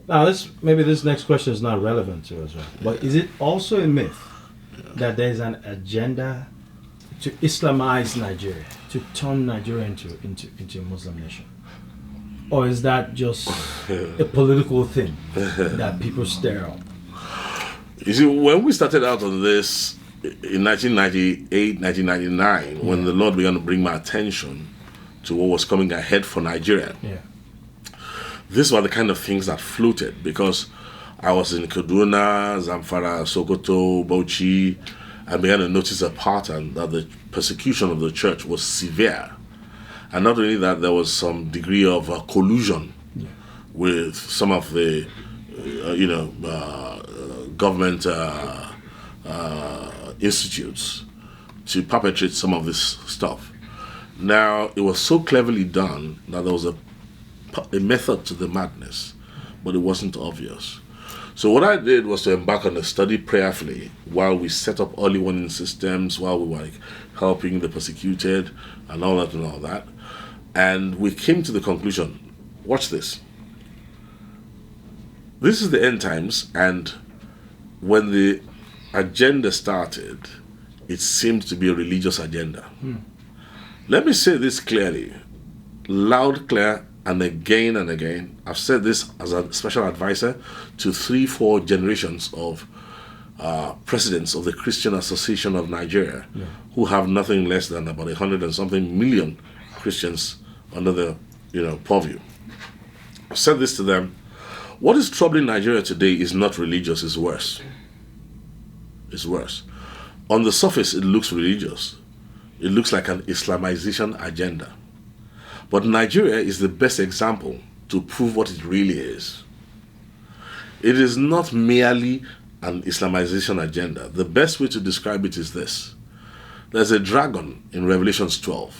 Now, this next question is not relevant to us, right? But is it also a myth that there's an agenda to Islamize Nigeria, to turn Nigeria into a Muslim nation? Or is that just a political thing that people stare at? You see, when we started out on this in 1998, 1999, when the Lord began to bring my attention to what was coming ahead for Nigeria, these were the kind of things that floated, because I was in Kaduna, Zamfara, Sokoto, Bauchi, and began to notice a pattern that the persecution of the church was severe. And not only that, there was some degree of collusion with some of the, government institutes to perpetrate some of this stuff. Now, it was so cleverly done that there was a method to the madness, but it wasn't obvious. So what I did was to embark on a study prayerfully while we set up early warning systems, while we were helping the persecuted and all that. And we came to the conclusion, watch this. This is the end times, and when the agenda started, it seemed to be a religious agenda. Let me say this clearly, loud, clear, and again. I've said this as a special advisor to 3-4 generations of presidents of the Christian Association of Nigeria, who have nothing less than about 100 and something million Christians under their purview. I've said this to them. What is troubling Nigeria today is not religious, it's worse. It's worse. On the surface, it looks religious. It looks like an Islamization agenda. But Nigeria is the best example to prove what it really is. It is not merely an Islamization agenda. The best way to describe it is this. There's a dragon in Revelations 12.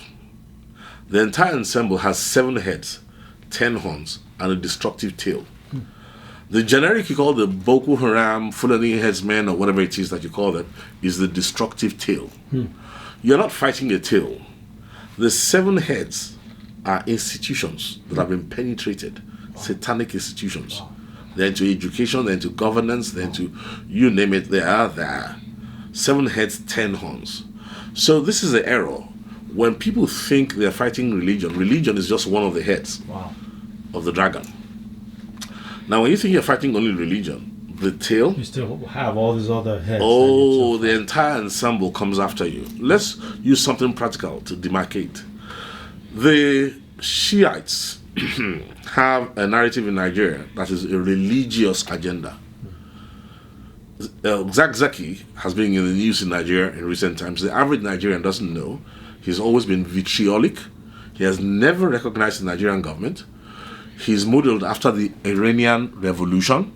The entire ensemble has 7 heads, 10 horns, and a destructive tail. The generic you call the Boko Haram, Fulani headsmen, or whatever it is that you call them, is the destructive tail. You're not fighting a tail. The 7 heads are institutions that have been penetrated, satanic institutions. They're into education, they're into governance, they're into, you name it, they are there. 7 heads, 10 horns. So this is the error. When people think they're fighting religion is just one of the heads of the dragon. Now, when you think you're fighting only religion, the tail... You still have all these other heads. Oh, the entire ensemble comes after you. Let's use something practical to demarcate. The Shiites have a narrative in Nigeria that is a religious agenda. Zakzaki has been in the news in Nigeria in recent times. The average Nigerian doesn't know. He's always been vitriolic. He has never recognized the Nigerian government. He's modeled after the Iranian Revolution.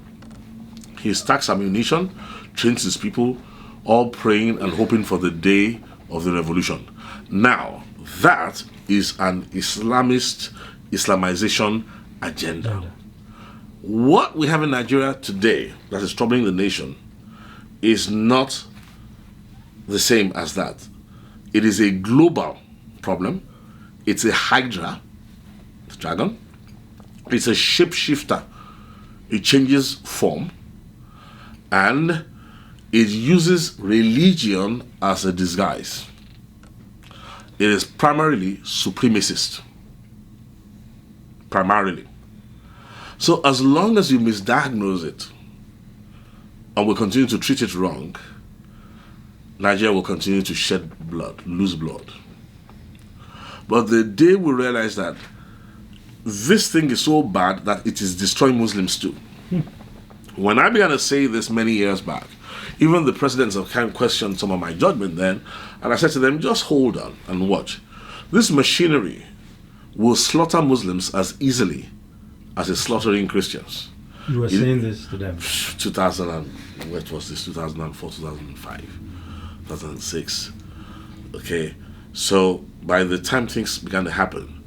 He stacks ammunition, trains his people, all praying and hoping for the day of the revolution. Now, that is an Islamization agenda. What we have in Nigeria today that is troubling the nation is not the same as that. It is a global problem. It's a hydra, the dragon. It's a shapeshifter. It changes form, and it uses religion as a disguise. It is primarily supremacist. Primarily. So as long as you misdiagnose it and will continue to treat it wrong, Nigeria will continue to shed blood, lose blood. But the day we realize that this thing is so bad that it is destroying Muslims too. When I began to say this many years back, even the presidents have kind of questioned some of my judgment then, and I said to them, just hold on and watch. This machinery will slaughter Muslims as easily as it's slaughtering Christians. You were saying this to them? 2004, 2005, 2006. Okay, so by the time things began to happen,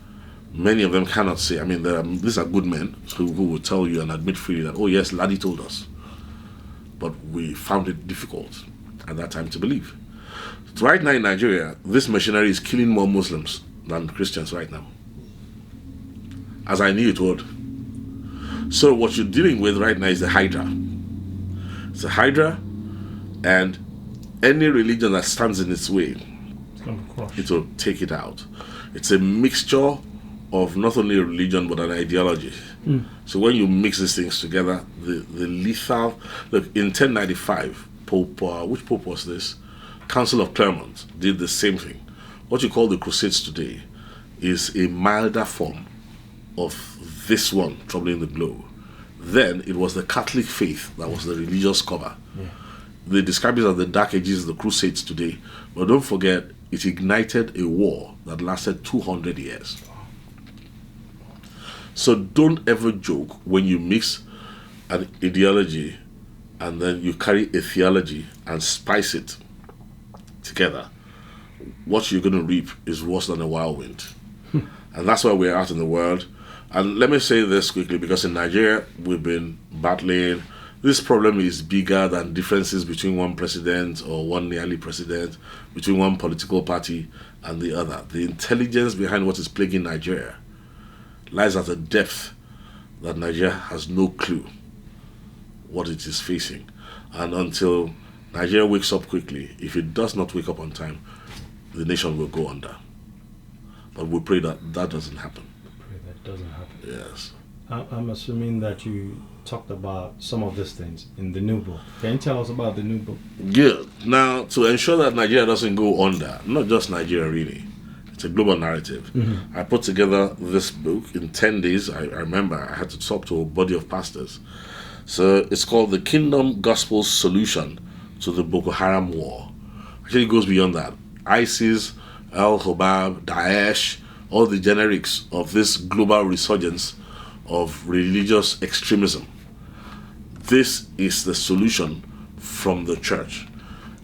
many of them cannot say, I mean, these are good men who will tell you and admit freely that, oh yes, Ladi told us. But we found it difficult at that time to believe. Right now in Nigeria, this machinery is killing more Muslims than Christians right now. As I knew it would. So what you're dealing with right now is the Hydra. It's a Hydra, and any religion that stands in its way, it will take it out. It's a mixture of not only a religion but an ideology. So when you mix these things together, the lethal... Look, in 1095, Pope, which Pope was this? Council of Clermont did the same thing. What you call the Crusades today is a milder form of this one troubling the globe. Then it was the Catholic faith that was the religious cover. Yeah. They describe it as the Dark Ages, the Crusades today. But don't forget, it ignited a war that lasted 200 years. So don't ever joke when you mix an ideology and then you carry a theology and spice it together. What you're going to reap is worse than a whirlwind. And that's why we're out in the world. And let me say this quickly, because in Nigeria, we've been battling. This problem is bigger than differences between one president or one nearly president, between one political party and the other. The intelligence behind what is plaguing Nigeria lies at a depth that Nigeria has no clue what it is facing. And until Nigeria wakes up quickly, if it does not wake up on time, the nation will go under. But we pray that that doesn't happen. Pray that doesn't happen. Yes. I'm assuming that you talked about some of these things in the new book. Can you tell us about the new book? Good. Now, to ensure that Nigeria doesn't go under, not just Nigeria really, it's a global narrative. I put together this book in 10 days. I remember I had to talk to a body of pastors. So it's called The Kingdom Gospel Solution to the Boko Haram War. Actually, it goes beyond that. ISIS, Al-Shabaab, Daesh, all the generics of this global resurgence of religious extremism. This is the solution from the church.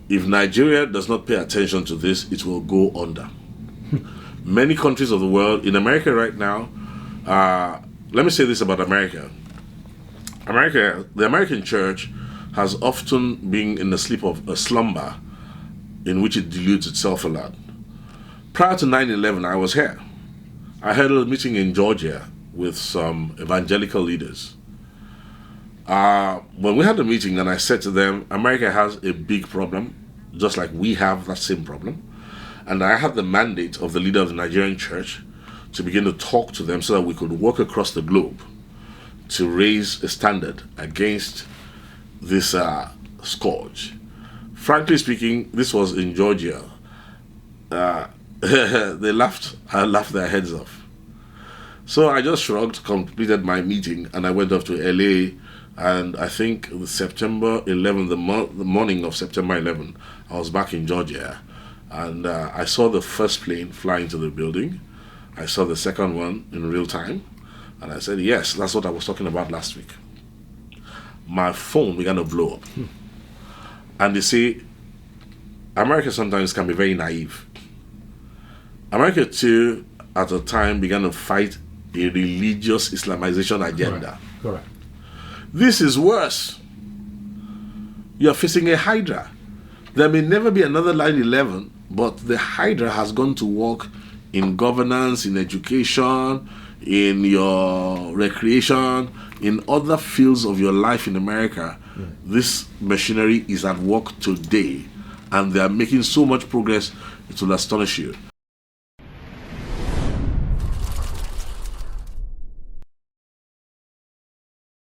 If Nigeria does not pay attention to this, it will go under. Many countries of the world, in America right now, let me say this about America. The American church has often been in the sleep of a slumber in which it deludes itself a lot. Prior to 9/11, I was here. I had a meeting in Georgia with some evangelical leaders. When we had the meeting, and I said to them, America has a big problem, just like we have that same problem. And I had the mandate of the leader of the Nigerian church to begin to talk to them so that we could work across the globe to raise a standard against this scourge. Frankly speaking, this was in Georgia. They laughed. I laughed their heads off. So I just shrugged, completed my meeting, and I went off to LA. And I think September 11, the morning of September 11, I was back in Georgia. And I saw the first plane fly into the building. I saw the second one in real time. And I said, yes, that's what I was talking about last week. My phone began to blow up. And they say, America sometimes can be very naive. America too, at a time, began to fight a religious Islamization agenda. Correct. This is worse. You're facing a Hydra. There may never be another 9/11, but the Hydra has gone to work in governance, in education, in your recreation, in other fields of your life in America. Yeah. This machinery is at work today, and they are making so much progress, it will astonish you.